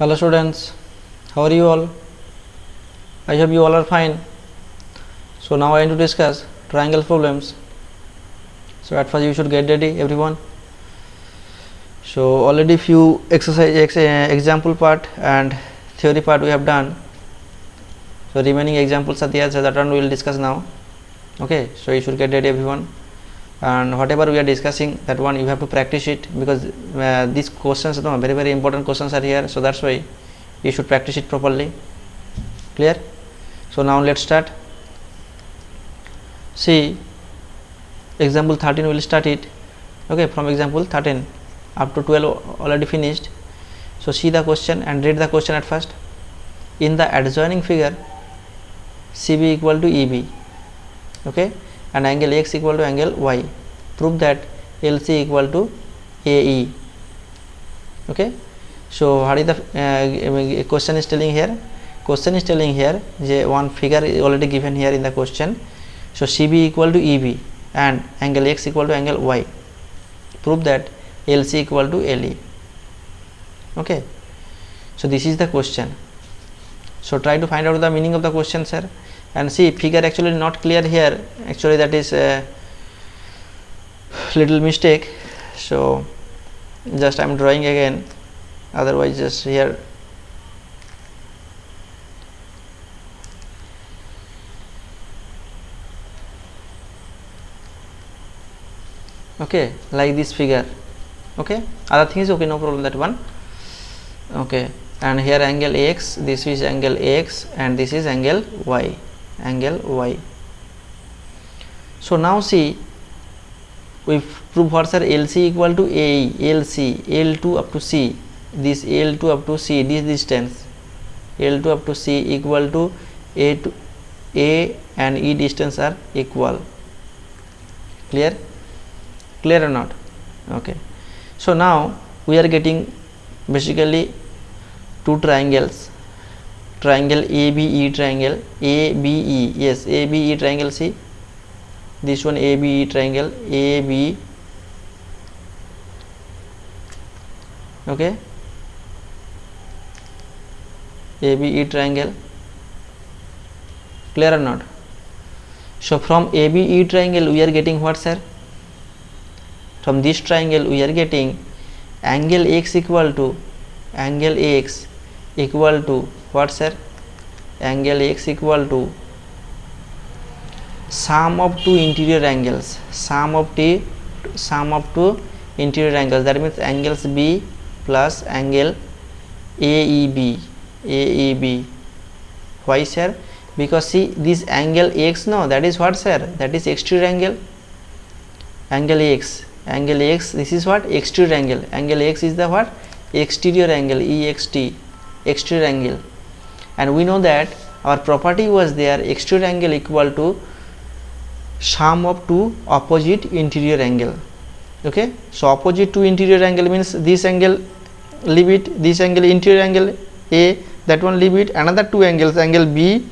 Hello students, how are you all? I hope you all are fine. So now I am to discuss triangle problems. So at first you should get ready everyone. So already few example part and theory part we have done. So remaining examples are there, so that one we will discuss now. Okay, so you should get ready everyone. And whatever we are discussing, that one you have to practice it, because these questions, very important questions are here, so that's why you should practice it properly. Clear? So now let's start. See, example 13 we will start it. Okay, from example 13 up to 12 already finished. So see the question and read the question at first. In the adjoining figure, CB equal to EB, okay, and angle X equal to angle Y. Prove that LC equal to AE. Okay, so what is the question is telling here? Question is telling here one figure is already given here in the question. So CB equal to EB and angle X equal to angle Y. Prove that LC equal to LE. Okay, so this is the question. So try to find out the meaning of the question, sir. And see, figure actually not clear here, actually that is a little mistake. So just I am drawing again, otherwise just here. Okay, like this figure. Okay, other thing is okay, no problem, that one. Okay, and here angle X, this is angle X and this is angle Y, angle Y. So now see, we prove what, sir? LC equal to AE, LC, L2 up to C, this L2 up to C, this distance L2 up to C equal to A and E distance are equal. Clear? Clear or not? Okay, so now we are getting basically two triangles, triangle ABE, triangle ABE, yes, ABE triangle. See, this one ABE triangle, AB, okay, ABE triangle. Clear or not? So from ABE triangle we are getting what, sir? From this triangle we are getting angle X equal to what, sir? Angle X equal to sum of two interior angles, sum of two interior angles, that means angles B plus angle AEB. Why, sir? Because see, this angle X, no, that is what, sir? That is exterior angle. Angle X, this is what? Exterior angle. Angle X is the what? Exterior angle, EXT, exterior angle. And we know that our property was there, exterior angle equal to sum of two opposite interior angle. Okay, so opposite two interior angle means this angle leave it, this angle interior angle A, that one leave it, another two angles, angle B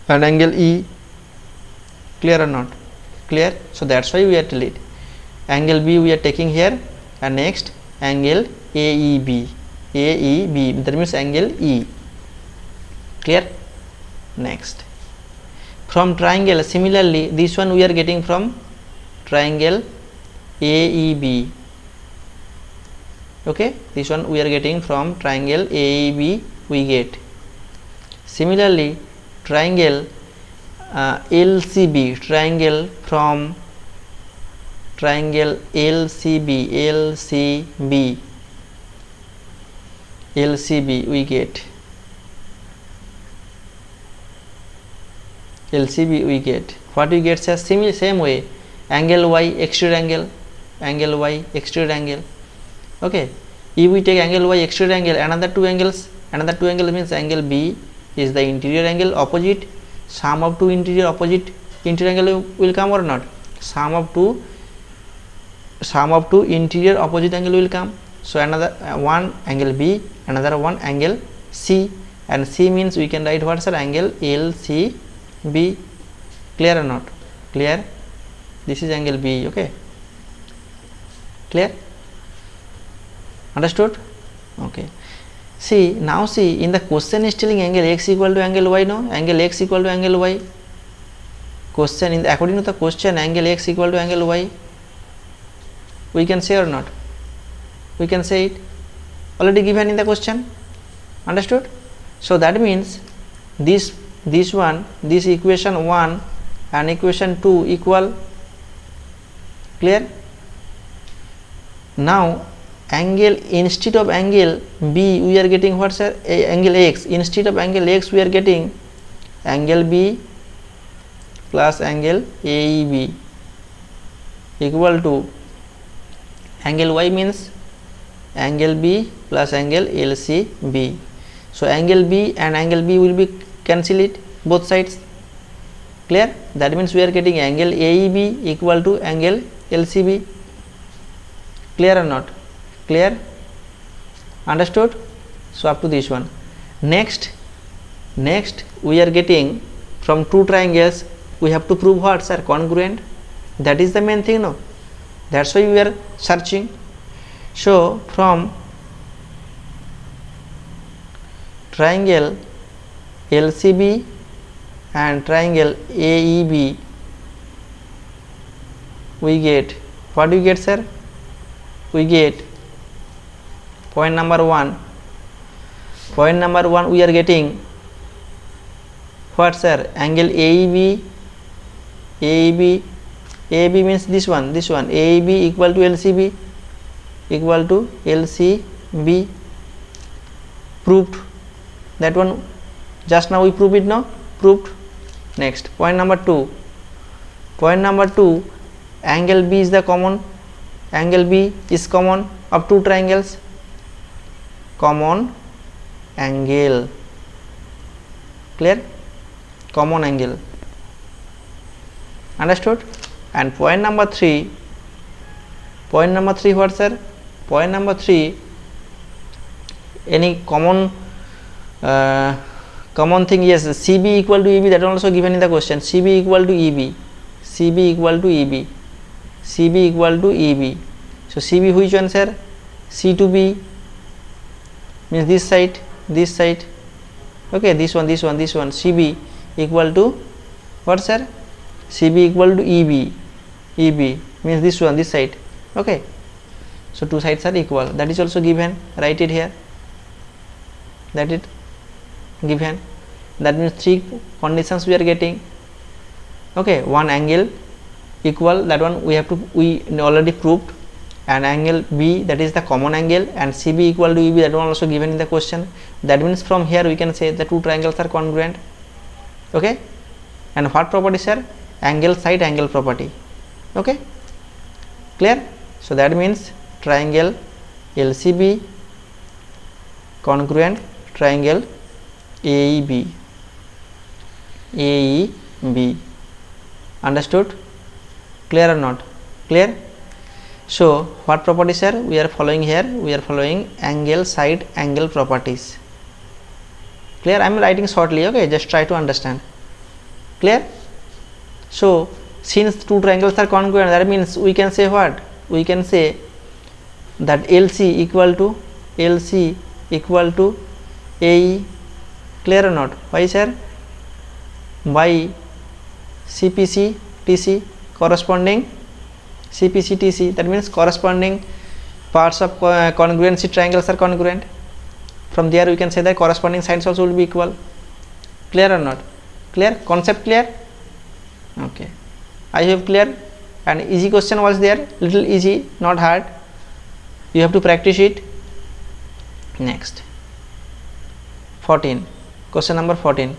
and angle E. Clear or not? Clear? So that's why we are telling it. Angle B we are taking here, and next angle AEB, that means angle E. Clear? Next, from triangle, similarly this one we are getting from triangle AEB. Okay, this one we are getting from triangle AEB we get. Similarly triangle LCB, triangle from triangle LCB we get, LCB we get. What we get, sir? Same way, angle Y, exterior angle, angle Y, exterior angle. Okay, if we take angle Y, exterior angle, another two angles means angle B is the interior angle opposite, sum of two interior opposite interior angle will come or not? Sum of two interior opposite angle will come. So another one angle B, another one angle C, and C means we can write what, sir? Angle LCB. Clear or not? Clear? This is angle B. Okay, clear? Understood? Okay, See, now see, in the question is telling angle x equal to angle y, no? Angle x equal to angle y. Question, in the, according to the question, angle x equal to angle y. We can say or not? We can say it. Already given in the question. Understood? So that means this equation 1 and equation 2 equal. Clear? Now angle, instead of angle B we are getting what, sir? Angle x. Instead of angle x we are getting angle B plus angle AEB equal to angle y means angle B plus angle LCB. So angle B and angle B will be cancel it both sides. Clear? That means we are getting angle AEB equal to angle LCB. Clear or not? Clear? Understood? So up to this one. Next we are getting from two triangles we have to prove what, sir? Congruent. That is the main thing, no? That's why we are searching. So from triangle LCB and triangle AEB we get, what do we get, sir? We get point number 1. Point number 1 we are getting what, sir? Angle AEB means this one AEB equal to LCB proved. That one just now we prove it, no? Proved. Next point number 2, angle B is the common, angle B is common of two triangles, common angle. Clear? Common angle. Understood? And point number 3 what, sir? Point number 3, any common thing, yes, CB equal to EB, that also given in the question. CB equal to EB. So CB which one, sir? C to B means this side. Okay, this one. CB equal to what, sir? CB equal to EB means this one, this side. Okay, so two sides are equal. That is also given. Write it here. That it given. That means three conditions we are getting. Okay, one angle equal, that one we already proved, and angle B, that is the common angle, and CB equal to EB, that one also given in the question. That means from here we can say the two triangles are congruent. Okay, and what property, sir? Angle side angle property. Okay, clear? So that means triangle LCB congruent triangle AEB. Understood? Clear or not? Clear? So what properties, sir? We are following here. We are following angle side angle properties. Clear? I am writing shortly. Okay, just try to understand. Clear? So since two triangles are congruent, that means we can say what? We can say that LC equal to AE. Clear or not? Why, sir? By CPC TC corresponding CPC TC, that means corresponding parts of congruency triangles are congruent. From there we can say that corresponding sides also will be equal. Clear or not? Clear? Concept clear? Okay, I have clear. And easy question was there, little easy, not hard. You have to practice it. Next 14, question number 14.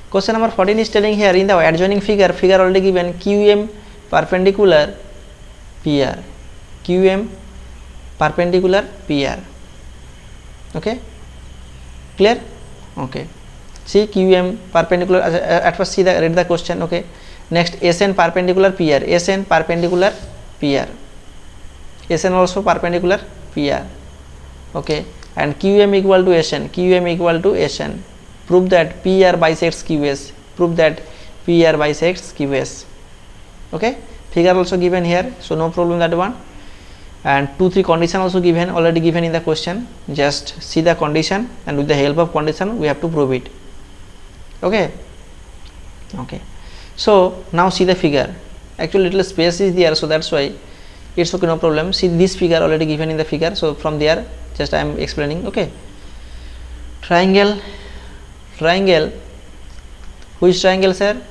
Question number 14 is telling here in the adjoining figure already given QM perpendicular PR. QM perpendicular PR. Okay, clear? Okay, see QM perpendicular, at first read the question. Okay, next SN perpendicular PR. SN perpendicular PR. SN also perpendicular PR. Okay, and QM equal to SN. QM equal to SN. Prove that PR bisects QS. Prove that PR bisects QS. Okay, figure also given here, so no problem that one. and 2-3 condition also given, already given in the question. Just see the condition and with the help of condition we have to prove it. Okay. So now see the figure. Actually little space is there, so that's why it's okay, no problem. See this figure already given in the figure, so from there just I am explaining. Okay, triangle, which triangle, sir?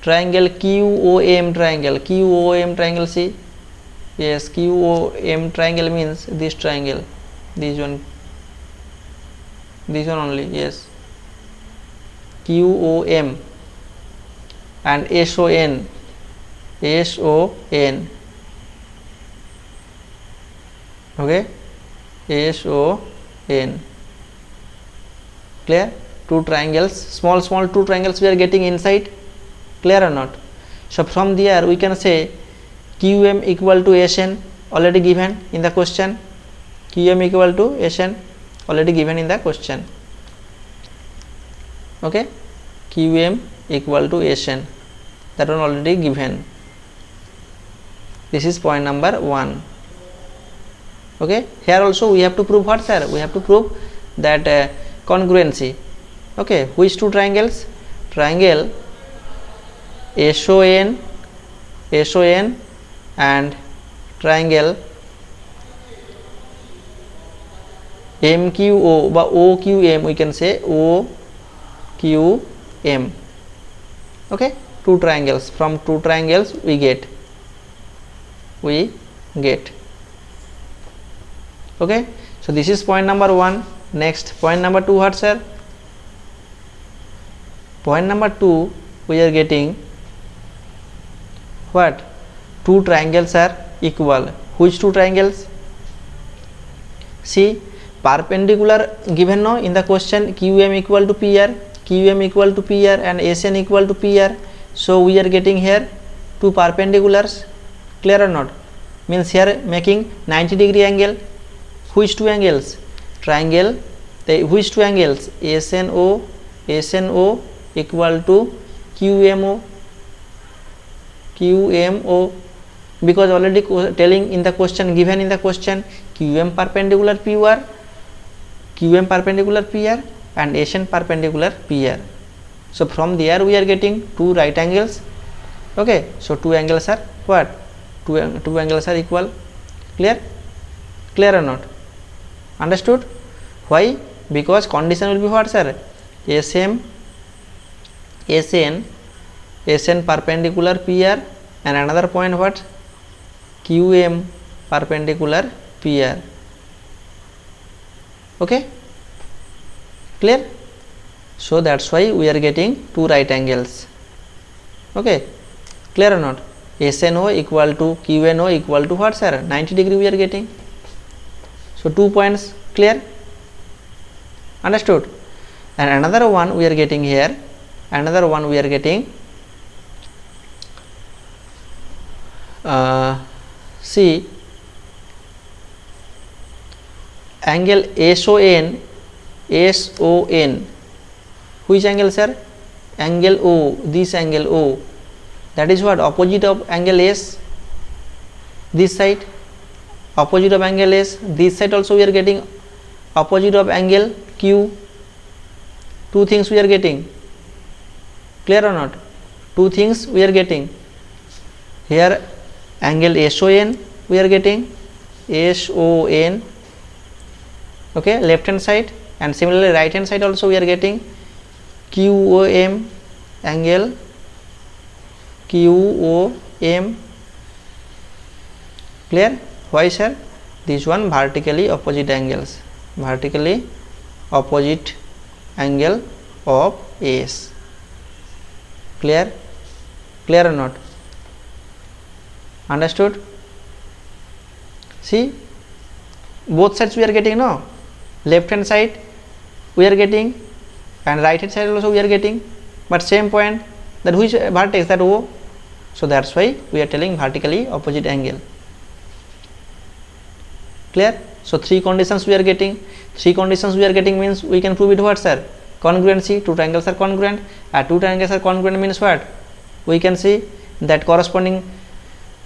Triangle QOM triangle. See, yes, QOM triangle means this triangle, this one only. Yes, QOM and SON. Okay, SON. Clear? Two triangles, small 2 triangles we are getting inside. Clear or not? So from there we can say QM equal to SN, already given in the question. QM equal to SN, already given in the question. Okay, QM equal to SN, that one already given. This is point number 1. Okay, here also we have to prove what, sir? We have to prove that congruency. Okay, which two triangles? Triangle SON and triangle MQO বা OQM, we can say OQM. Okay, two triangles, from two triangles we get. Okay, so this is point number 1. Next, point number 2, what, sir? Point number 2, we are getting what? Two triangles are equal. Which two triangles? See, perpendicular given no in the question, QM equal to PR and SN equal to PR. So we are getting here two perpendiculars. Clear or not? Means here making 90-degree angle. Which two angles? Triangle, which two angles? SNO equal to QMO, because already telling in the question, given in the question, QM perpendicular PR and SN perpendicular PR. So from there we are getting two right angles. Okay, so two angles are what? Two angles are equal. Clear or not? Understood? Why? Because condition will be what, sir? SN perpendicular PR and another point what? QM perpendicular PR. Okay, clear? So that's why we are getting two right angles. Okay, clear or not? SNO equal to QNO equal to what, sir? 90-degree we are getting. So 2 points. Clear? Understood? And another one we are getting here. See, angle SON. Which angle, sir? Angle O. This angle O. That is what? Opposite of angle S. This side. Opposite of angle S. This side also we are getting opposite of angle Q. Two things we are getting. Clear or not? Two things we are getting. Here angle SON we are getting. SON. Okay, left hand side, and similarly right hand side also we are getting QOM, angle QOM. Clear? Why, sir? This one vertically opposite angles, vertically opposite angle of S. Clear? Clear or not? Understood? See, both sides we are getting, no? Left hand side we are getting and right hand side also we are getting, but same point, that which vertex, that O. So that's why we are telling vertically opposite angle. Clear? So three conditions we are getting. Means we can prove it what, sir? Congruency. Two triangles are congruent. Two triangles are congruent means what? We can see that corresponding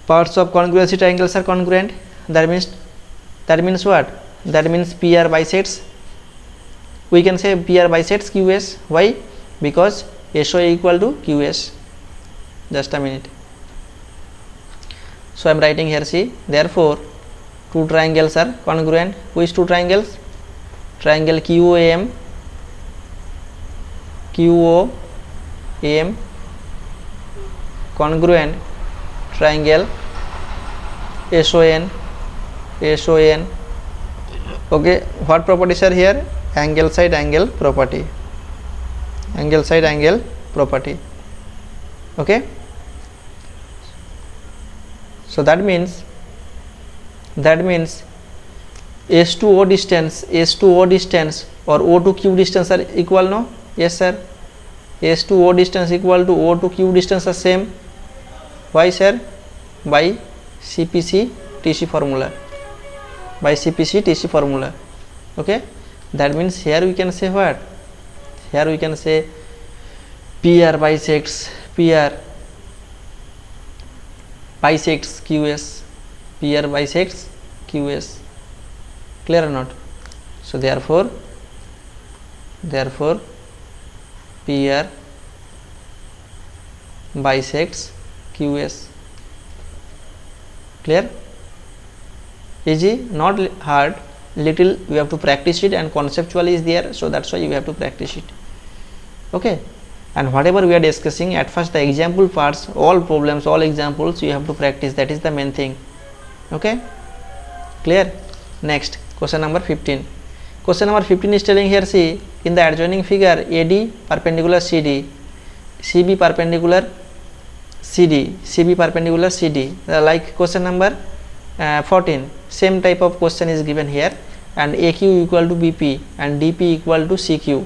parts of congruency triangles are congruent. that means what? That means PR bisects. We can say PR bisects QS. Why? Because SO equal to QS. Just a minute. So I am writing here, see, therefore two triangles are congruent. Which two triangles? Triangle QOAM congruent triangle SON. Okay, what properties are here? Angle side angle property. Okay, so that means S to O distance or O to Q distance are equal, no? Yes sir. S to O distance equal to O to Q distance are same. Why sir? By CPC TC formula. Okay, that means here we can say what? Here we can say PR bisects QS. Clear or not? So therefore PR bisects QS. Clear? Easy, not hard. Little you have to practice it, and conceptually is there, so that's why you have to practice it. Okay, and whatever we are discussing at first, the example parts, all problems, all examples you have to practice. That is the main thing. Okay, clear? Next, question number 15. Question number 15 is telling here, see, in the adjoining figure, AD perpendicular CD, CB perpendicular CD, like question number 14, same type of question is given here, and AQ equal to BP and DP equal to CQ.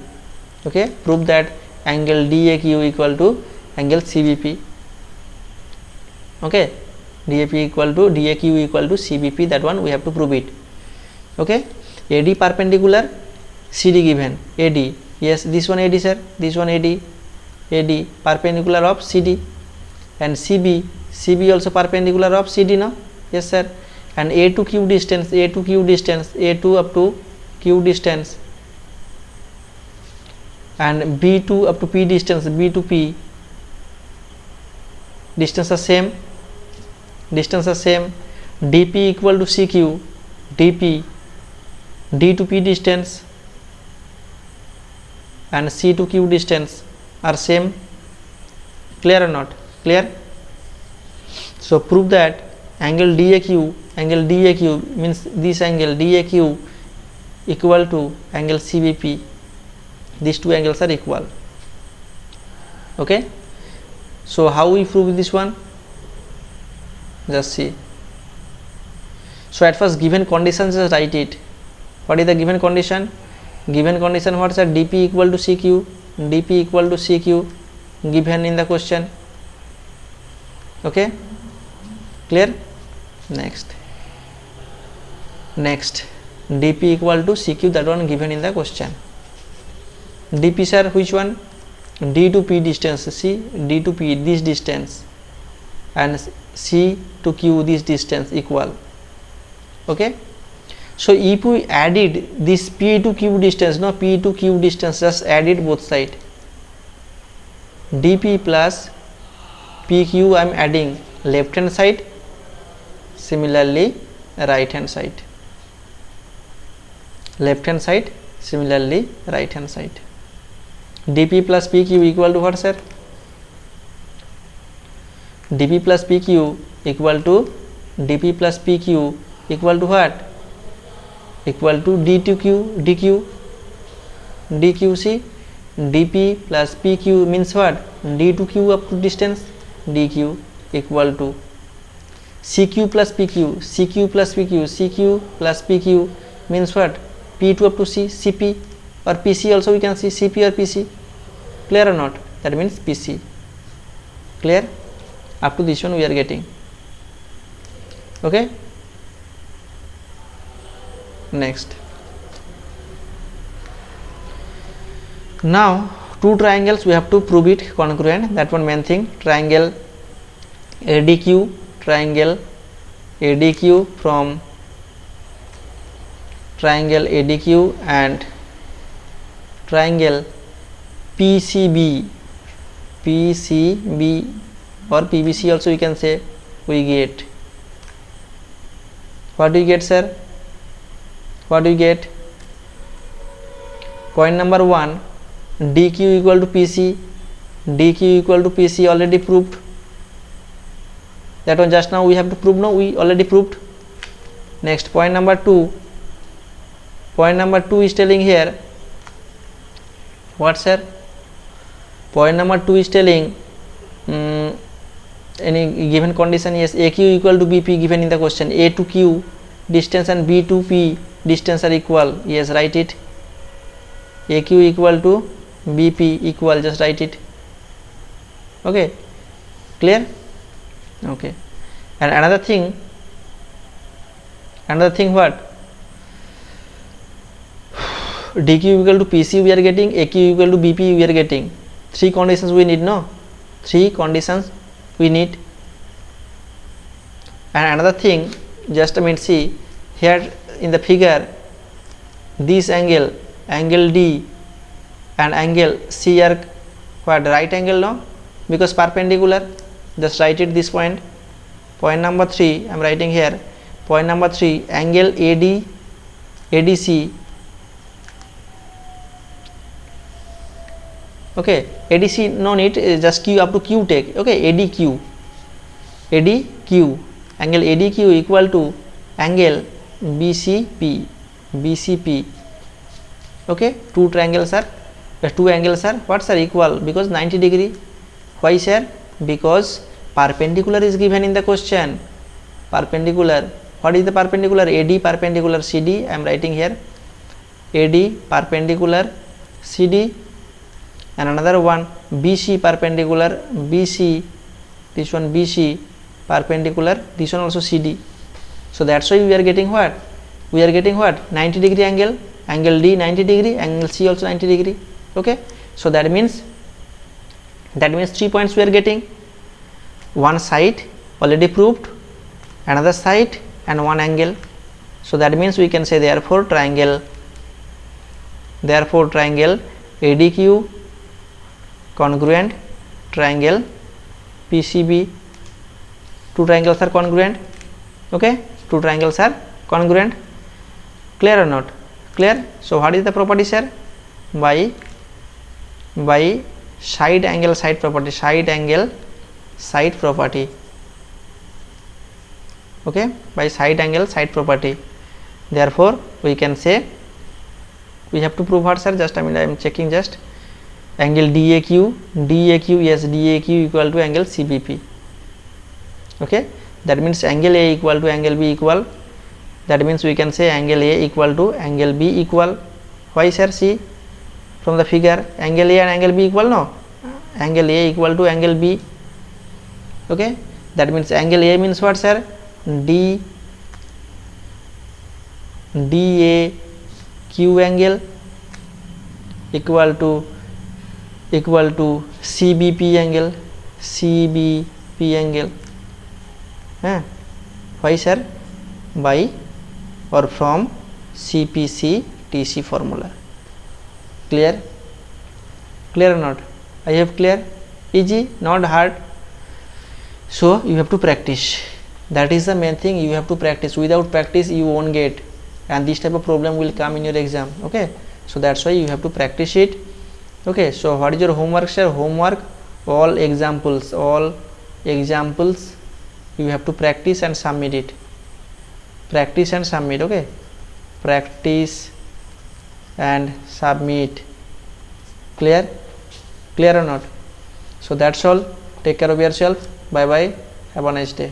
Okay, prove that angle DAQ equal to angle CBP. Okay, DAQ equal to CBP, that one we have to prove it. Okay, AD perpendicular, CD given, AD, yes, this one AD sir, this one AD perpendicular of CD, and CB also perpendicular of CD, no? Yes sir. And A to Q distance, A2 up to Q distance, and B2 up to P distance, B to P distance are same. DP equal to CQ, D to P distance and C to Q distance are same. Clear or not? Clear? So prove that angle DAQ means this angle DAQ equal to angle CBP. These two angles are equal. Okay, so how we prove this one? Just see. So at first, given conditions, just write it. What is the given condition? Given condition what is DP equal to CQ, given in the question. Okay, clear? Next DP equal to CQ, that one given in the question. DP sir, which one? D to P distance, see, D to P this distance, and C to Q this distance equal. Okay, so if we added this P to Q distance, no, P to Q distance, just added both side, DP plus PQ I am adding left hand side, similarly right hand side, similarly right hand side. DP plus PQ equal to what sir? DP plus PQ equal to what? Equal to D to Q, DQ, see, DP plus PQ means what? D to Q up to distance, DQ equal to CQ plus PQ, CQ plus PQ means what? P2 up to C, CP, or PC also we can see, CP or PC. Clear or not? That means PC. Clear? Up to this one we are getting. Okay, next. Now two triangles we have to prove it congruent, that one main thing. Triangle ADQ from triangle ADQ and triangle PCB, PCB or PBC also you can say, we get, what do you get sir? What do you get? Point number 1, DQ equal to PC, DQ equal to PC already proved. That one just now we have to prove, no, we already proved. Next, point number 2. Point number 2 is telling here, what sir? Point number 2 is telling any given condition, yes, AQ equal to BP given in the question, A to Q distance and B to P distance are equal, yes, write it. AQ equal to BP equal, just write it. Okay, clear? Okay. And another thing what? DQ equal to PC we are getting, AQ equal to BP we are getting. 3 conditions we need, no? 3 conditions we need. And another thing, just a minute, see here in the figure, this angle, angle D and angle C are what, right angle, no? Because perpendicular, just write it this point. Point number 3 I am writing here. Point number 3, angle AD, ADC. Okay, ADC no need, just Q up to Q take. Okay, ADQ, ADQ, angle ADQ equal to angle BCP, BCP. Okay, two angles are what sir, equal, because 90 degree. Why sir? Because perpendicular is given in the question. Perpendicular, what is the perpendicular? AD perpendicular CD, I am writing here, AD perpendicular CD, and another one BC perpendicular BC, this one BC perpendicular, this one also CD. So that's why we are getting what? We are getting what? 90 degree angle, angle D 90 degree, angle C also 90 degree. Okay, so that means 3 points we are getting. One side already proved, another side and one angle. So that means we can say therefore triangle ADQ congruent triangle PCB. Two triangles are congruent. Okay, two triangles are congruent. Clear or not? Clear? So what is the property sir? By side angle side property, side angle side property. Okay, by side angle side property. Therefore we can say, we have to prove what sir? Just I am checking, just angle DAQ, yes, DAQ equal to angle CBP. Okay, that means angle A equal to angle B equal. That means we can say angle A equal to angle B equal. Why sir? See from the figure, angle A and angle B equal, no? Angle A equal to angle B. Okay, that means angle A means what sir? DAQ angle equal to CBP angle, Why sir? By or from CPC TC formula. Clear? Clear or not? I have clear? Easy, not hard. So you have to practice. That is the main thing, you have to practice. Without practice you won't get, and this type of problem will come in your exam. Okay, so that's why you have to practice it. Okay, so what is your homework sir? Homework, all examples you have to practice and submit it. Practice and submit. Okay, practice and submit. Clear? Clear or not? So that's all. Take care of yourself. Bye bye. Have a nice day.